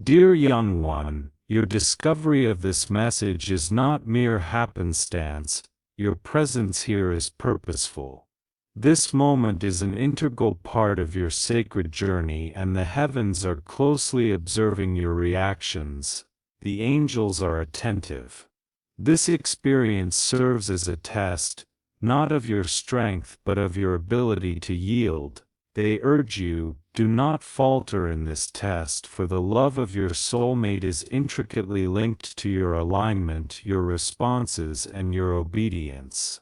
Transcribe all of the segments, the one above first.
Dear young one, your discovery of this message is not mere happenstance, your presence here is purposeful. This moment is an integral part of your sacred journey, and the heavens are closely observing your reactions. The angels are attentive. This experience serves as a test, not of your strength but of your ability to yield. They urge you, do not falter in this test, for the love of your soulmate is intricately linked to your alignment, your responses, and your obedience.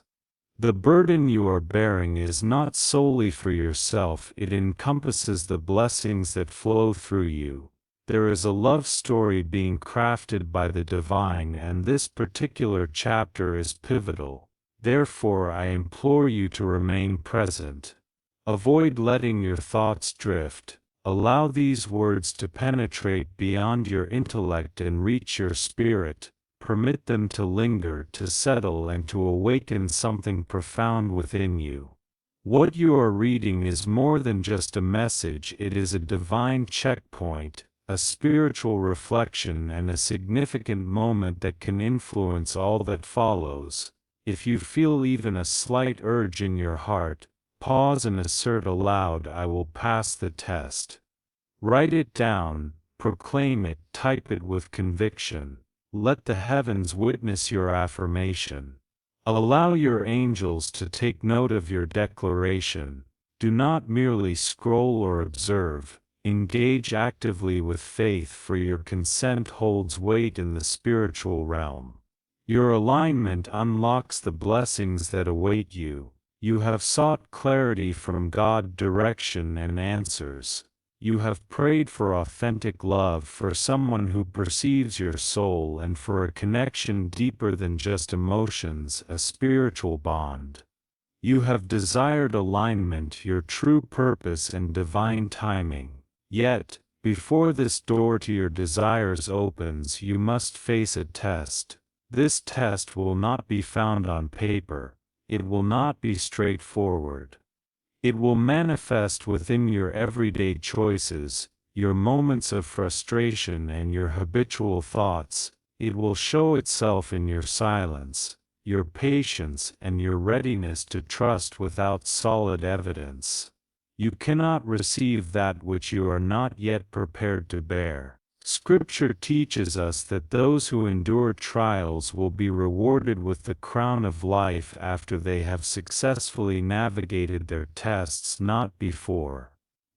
The burden you are bearing is not solely for yourself, it encompasses the blessings that flow through you. There is a love story being crafted by the divine, and this particular chapter is pivotal. Therefore, I implore you to remain present. Avoid letting your thoughts drift. Allow these words to penetrate beyond your intellect and reach your spirit. Permit them to linger, to settle, and to awaken something profound within you. What you are reading is more than just a message, it is a divine checkpoint, a spiritual reflection, and a significant moment that can influence all that follows. If you feel even a slight urge in your heart, pause and assert aloud, I will pass the test. Write it down, proclaim it, type it with conviction. Let the heavens witness your affirmation. Allow your angels to take note of your declaration. Do not merely scroll or observe. Engage actively with faith, for your consent holds weight in the spiritual realm. Your alignment unlocks the blessings that await you. You have sought clarity from God, direction and answers. You have prayed for authentic love, for someone who perceives your soul, and for a connection deeper than just emotions, a spiritual bond. You have desired alignment, your true purpose and divine timing. Yet, before this door to your desires opens, you must face a test. This test will not be found on paper. It will not be straightforward. It will manifest within your everyday choices, your moments of frustration and your habitual thoughts. It will show itself in your silence, your patience, and your readiness to trust without solid evidence. You cannot receive that which you are not yet prepared to bear. Scripture teaches us that those who endure trials will be rewarded with the crown of life after they have successfully navigated their tests, not before.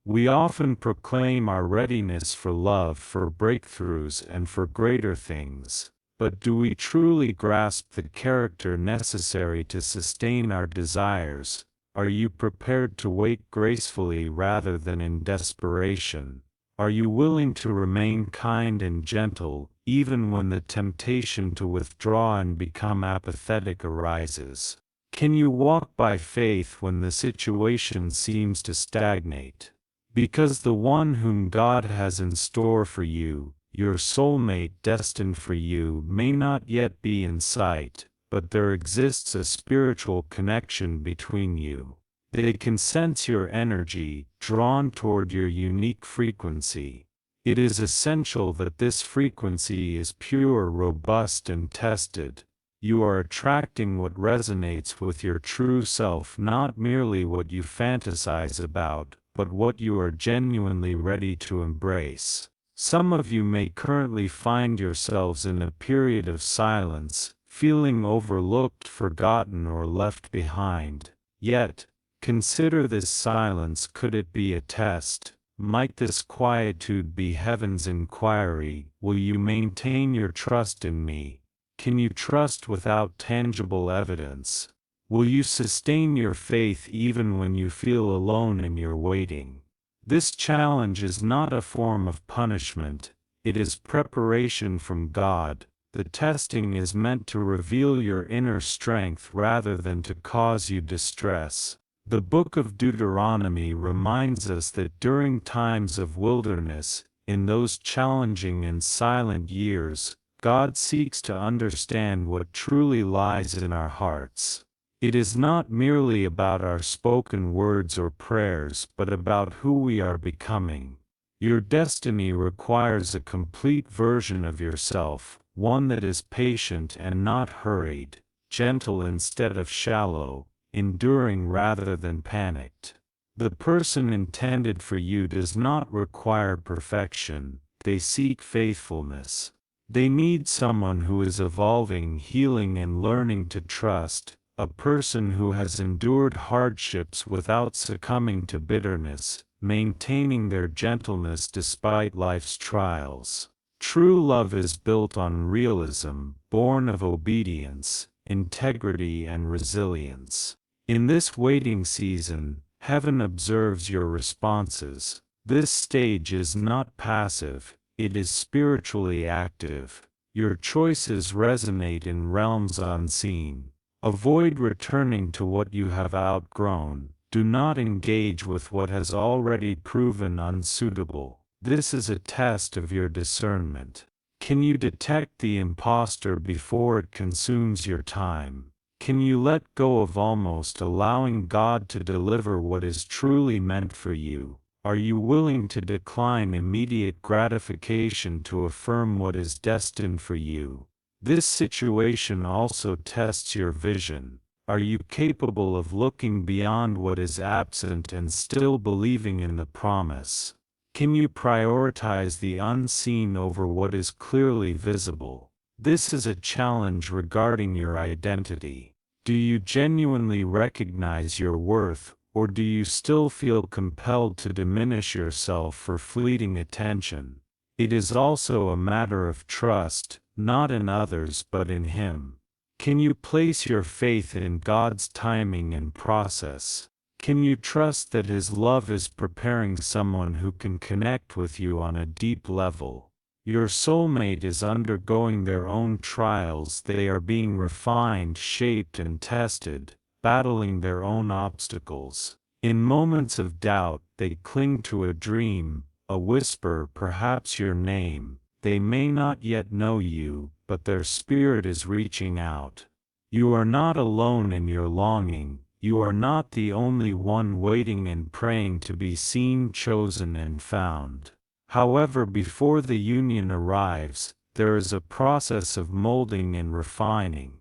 We often proclaim our readiness for love, for breakthroughs, and for greater things. But do we truly grasp the character necessary to sustain our desires? Are you prepared to wait gracefully rather than in desperation? Are you willing to remain kind and gentle, even when the temptation to withdraw and become apathetic arises? Can you walk by faith when the situation seems to stagnate? Because the one whom God has in store for you, your soulmate destined for you, may not yet be in sight, but there exists a spiritual connection between you. They can sense your energy, drawn toward your unique frequency. It is essential that this frequency is pure, robust, and tested. You are attracting what resonates with your true self, not merely what you fantasize about, but what you are genuinely ready to embrace. Some of you may currently find yourselves in a period of silence, feeling overlooked, forgotten, or left behind. Yet, consider this silence. Could it be a test? Might this quietude be heaven's inquiry? Will you maintain your trust in me? Can you trust without tangible evidence? Will you sustain your faith even when you feel alone in your waiting? This challenge is not a form of punishment, it is preparation from God. The testing is meant to reveal your inner strength rather than to cause you distress. The book of Deuteronomy reminds us that during times of wilderness, in those challenging and silent years, God seeks to understand what truly lies in our hearts. It is not merely about our spoken words or prayers, but about who we are becoming. Your destiny requires a complete version of yourself, one that is patient and not hurried, gentle instead of shallow, enduring rather than panicked. The person intended for you does not require perfection, they seek faithfulness. They need someone who is evolving, healing, and learning to trust, a person who has endured hardships without succumbing to bitterness, maintaining their gentleness despite life's trials. True love is built on realism, born of obedience, integrity, and resilience. In this waiting season, heaven observes your responses. This stage is not passive, it is spiritually active. Your choices resonate in realms unseen. Avoid returning to what you have outgrown. Do not engage with what has already proven unsuitable. This is a test of your discernment. Can you detect the impostor before it consumes your time? Can you let go of almost allowing God to deliver what is truly meant for you? Are you willing to decline immediate gratification to affirm what is destined for you? This situation also tests your vision. Are you capable of looking beyond what is absent and still believing in the promise? Can you prioritize the unseen over what is clearly visible? This is a challenge regarding your identity. Do you genuinely recognize your worth, or do you still feel compelled to diminish yourself for fleeting attention? It is also a matter of trust, not in others but in Him. Can you place your faith in God's timing and process? Can you trust that His love is preparing someone who can connect with you on a deep level? Your soulmate is undergoing their own trials. They are being refined, shaped, and tested, battling their own obstacles. In moments of doubt, they cling to a dream, a whisper, perhaps your name. They may not yet know you, but their spirit is reaching out. You are not alone in your longing. You are not the only one waiting and praying to be seen, chosen, and found. However, before the union arrives, there is a process of molding and refining.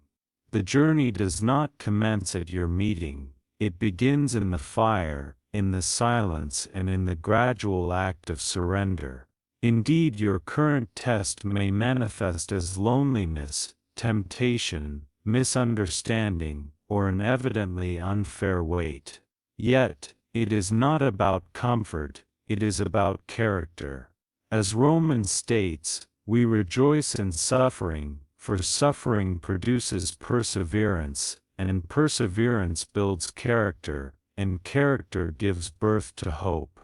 The journey does not commence at your meeting. It begins in the fire, in the silence, and in the gradual act of surrender. Indeed, your current test may manifest as loneliness, temptation, misunderstanding, or an evidently unfair weight. Yet, it is not about comfort, it is about character. As Romans states, we rejoice in suffering, for suffering produces perseverance, and perseverance builds character, and character gives birth to hope.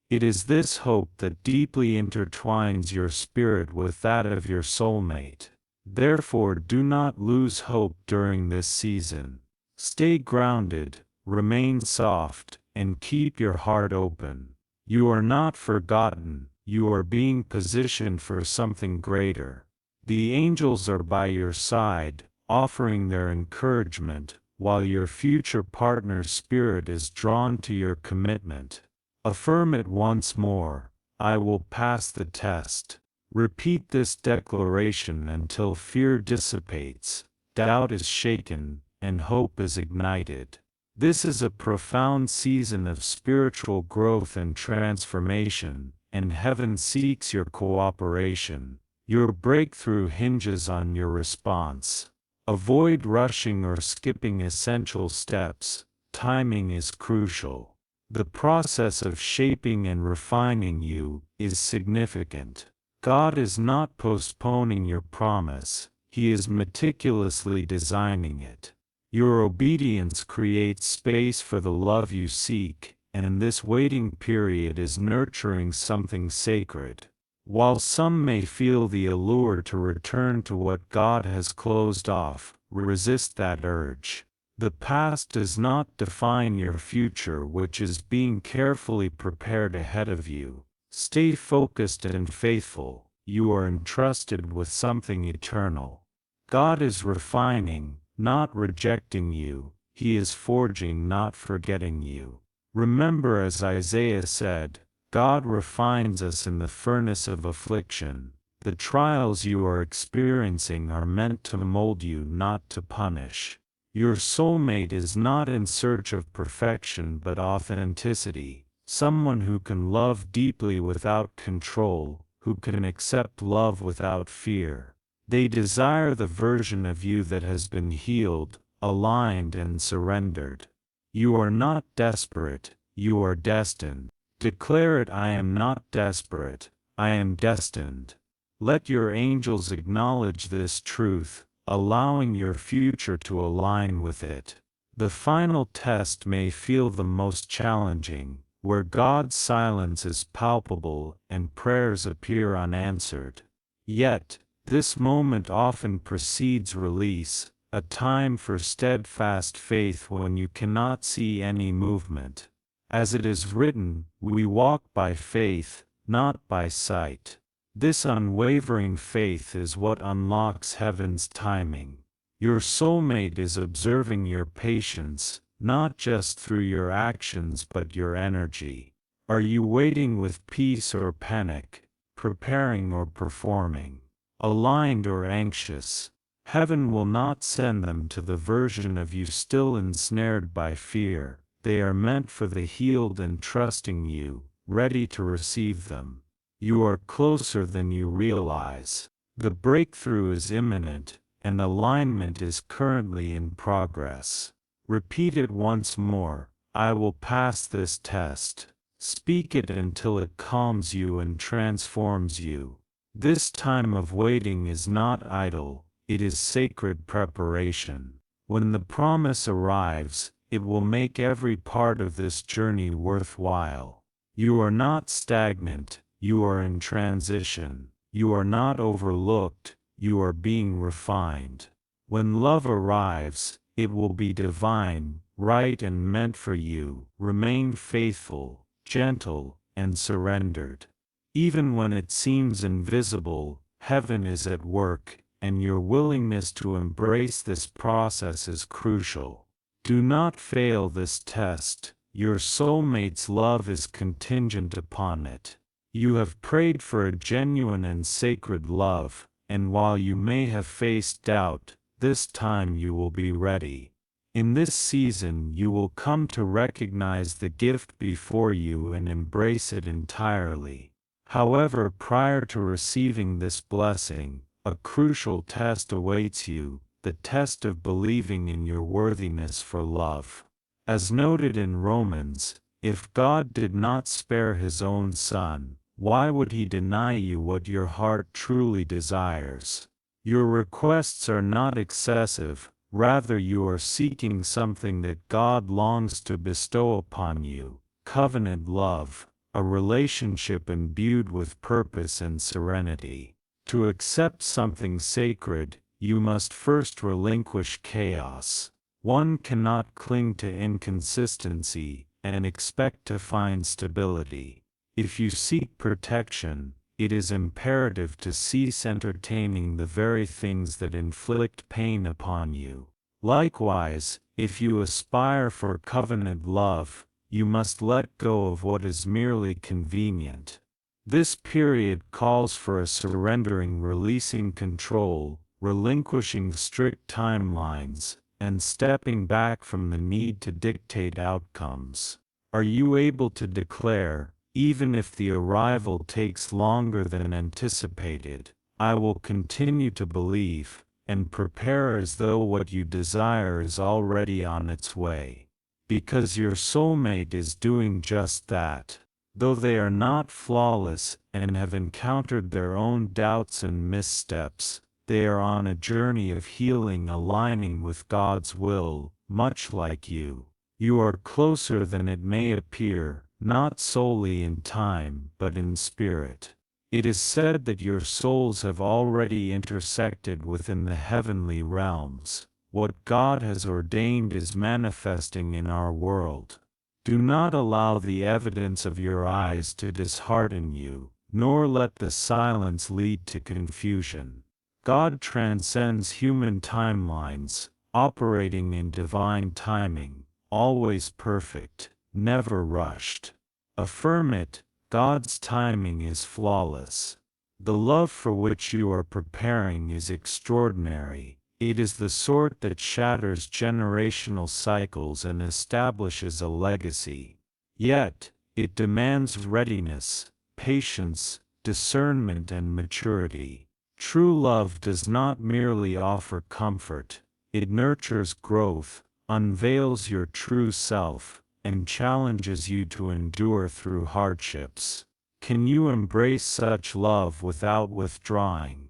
It is this hope that deeply intertwines your spirit with that of your soulmate. Therefore, do not lose hope during this season. Stay grounded, remain soft, and keep your heart open. You are not forgotten, you are being positioned for something greater. The angels are by your side, offering their encouragement, while your future partner's spirit is drawn to your commitment. Affirm it once more: I will pass the test. Repeat this declaration until fear dissipates, doubt is shaken, and hope is ignited. This is a profound season of spiritual growth and transformation, and heaven seeks your cooperation. Your breakthrough hinges on your response. Avoid rushing or skipping essential steps. Timing is crucial. The process of shaping and refining you is significant. God is not postponing your promise, He is meticulously designing it. Your obedience creates space for the love you seek, and this waiting period is nurturing something sacred. While some may feel the allure to return to what God has closed off, resist that urge. The past does not define your future, which is being carefully prepared ahead of you. Stay focused and faithful. You are entrusted with something eternal. God is refining, not rejecting you. He is forging, not forgetting you. Remember, as Isaiah said, God refines us in the furnace of affliction. The trials you are experiencing are meant to mold you, not to punish. Your soulmate is not in search of perfection but authenticity, someone who can love deeply without control, who can accept love without fear. They desire the version of you that has been healed, aligned, and surrendered. You are not desperate, you are destined. Declare it: I am not desperate, I am destined. Let your angels acknowledge this truth, allowing your future to align with it. The final test may feel the most challenging, where God's silence is palpable and prayers appear unanswered. Yet, this moment often precedes release, a time for steadfast faith when you cannot see any movement. As it is written, we walk by faith, not by sight. This unwavering faith is what unlocks heaven's timing. Your soulmate is observing your patience, not just through your actions but your energy. Are you waiting with peace or panic, preparing or performing, aligned or anxious? Heaven will not send them to the version of you still ensnared by fear. They are meant for the healed and trusting you, ready to receive them. You are closer than you realize. The breakthrough is imminent, and alignment is currently in progress. Repeat it once more: I will pass this test. Speak it until it calms you and transforms you. This time of waiting is not idle, it is sacred preparation. When the promise arrives, it will make every part of this journey worthwhile. You are not stagnant, you are in transition. You are not overlooked, you are being refined. When love arrives, it will be divine, right, and meant for you. Remain faithful, gentle, and surrendered. Even when it seems invisible, heaven is at work, and your willingness to embrace this process is crucial. Do not fail this test. Your soulmate's love is contingent upon it. You have prayed for a genuine and sacred love, and while you may have faced doubt, this time you will be ready. In this season you will come to recognize the gift before you and embrace it entirely. However, prior to receiving this blessing, a crucial test awaits you, the test of believing in your worthiness for love. As noted in Romans, if God did not spare his own Son, why would he deny you what your heart truly desires? Your requests are not excessive, rather you are seeking something that God longs to bestow upon you: covenant love, a relationship imbued with purpose and serenity. To accept something sacred, you must first relinquish chaos. One cannot cling to inconsistency and expect to find stability. If you seek protection, it is imperative to cease entertaining the very things that inflict pain upon you. Likewise, if you aspire for covenant love, you must let go of what is merely convenient. This period calls for a surrendering, releasing control, relinquishing strict timelines, and stepping back from the need to dictate outcomes. Are you able to declare, even if the arrival takes longer than anticipated, I will continue to believe, and prepare as though what you desire is already on its way? Because your soulmate is doing just that. Though they are not flawless and have encountered their own doubts and missteps, they are on a journey of healing, aligning with God's will, much like you. You are closer than it may appear, not solely in time but in spirit. It is said that your souls have already intersected within the heavenly realms. What God has ordained is manifesting in our world. Do not allow the evidence of your eyes to dishearten you, nor let the silence lead to confusion. God transcends human timelines, operating in divine timing, always perfect, never rushed. Affirm it: God's timing is flawless. The love for which you are preparing is extraordinary. It is the sort that shatters generational cycles and establishes a legacy. Yet, it demands readiness, patience, discernment, and maturity. True love does not merely offer comfort, it nurtures growth, unveils your true self, and challenges you to endure through hardships. Can you embrace such love without withdrawing?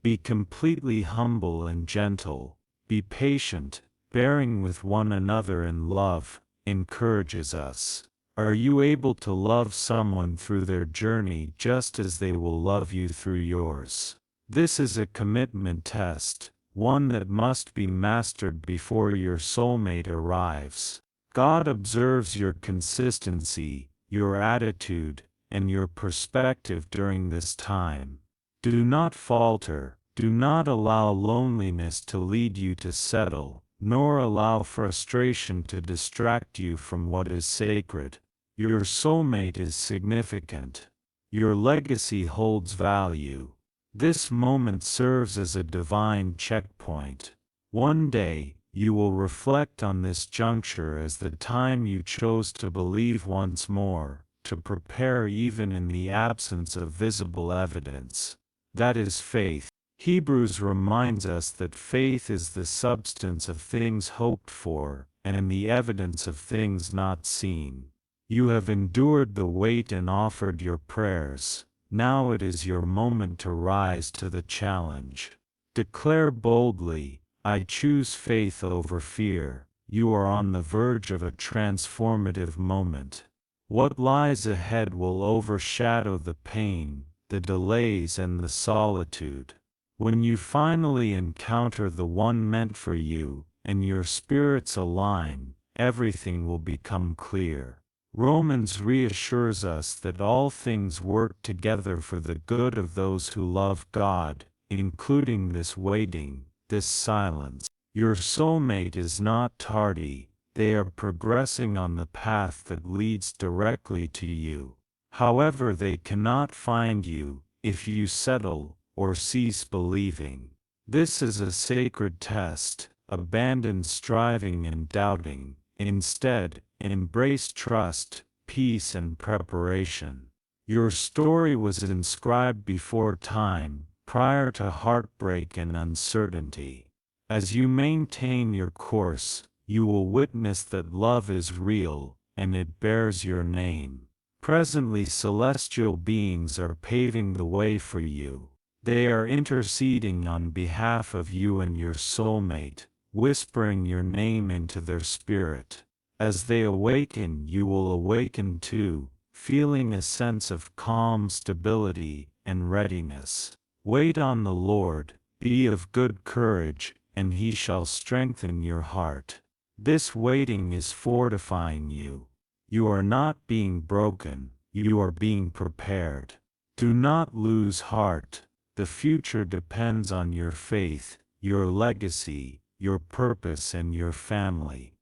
Be completely humble and gentle. Be patient, bearing with one another in love, encourages us. Are you able to love someone through their journey just as they will love you through yours? This is a commitment test, one that must be mastered before your soulmate arrives. God observes your consistency, your attitude, and your perspective during this time. Do not falter, do not allow loneliness to lead you to settle, nor allow frustration to distract you from what is sacred. Your soulmate is significant. Your legacy holds value. This moment serves as a divine checkpoint. One day, you will reflect on this juncture as the time you chose to believe once more, to prepare even in the absence of visible evidence. That is faith. Hebrews reminds us that faith is the substance of things hoped for, and the evidence of things not seen. You have endured the wait and offered your prayers. Now it is your moment to rise to the challenge. Declare boldly, I choose faith over fear. You are on the verge of a transformative moment. What lies ahead will overshadow the pain, the delays, and the solitude. When you finally encounter the one meant for you, and your spirits align, everything will become clear. Romans reassures us that all things work together for the good of those who love God, including this waiting, this silence. Your soulmate is not tardy, they are progressing on the path that leads directly to you. However, they cannot find you if you settle or cease believing. This is a sacred test. Abandon striving and doubting. Instead, embrace trust, peace, and preparation. Your story was inscribed before time, prior to heartbreak and uncertainty. As you maintain your course, you will witness that love is real, and it bears your name. Presently, celestial beings are paving the way for you. They are interceding on behalf of you and your soulmate, whispering your name into their spirit. As they awaken, you will awaken too, feeling a sense of calm stability and readiness. Wait on the Lord, be of good courage, and he shall strengthen your heart. This waiting is fortifying you. You are not being broken, you are being prepared. Do not lose heart. The future depends on your faith, your legacy, your purpose, and your family.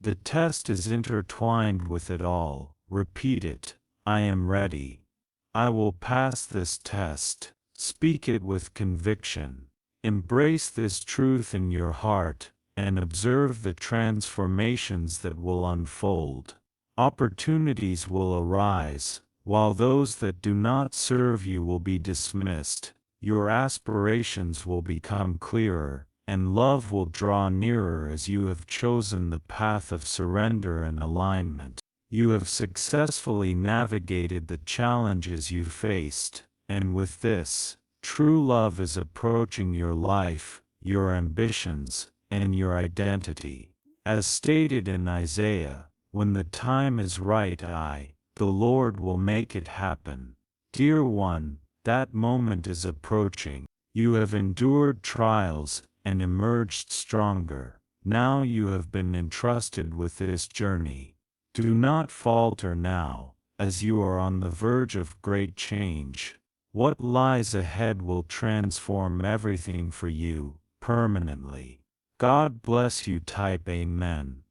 The test is intertwined with it all. Repeat it. I am ready. I will pass this test. Speak it with conviction. Embrace this truth in your heart, and observe the transformations that will unfold. Opportunities will arise, while those that do not serve you will be dismissed. Your aspirations will become clearer, and love will draw nearer as you have chosen the path of surrender and alignment. You have successfully navigated the challenges you faced, and with this, true love is approaching your life, your ambitions, and your identity. As stated in Isaiah, when the time is right, the Lord will make it happen. Dear one, that moment is approaching. You have endured trials and emerged stronger. Now you have been entrusted with this journey. Do not falter now, as you are on the verge of great change. What lies ahead will transform everything for you, permanently. God bless you. Type Amen.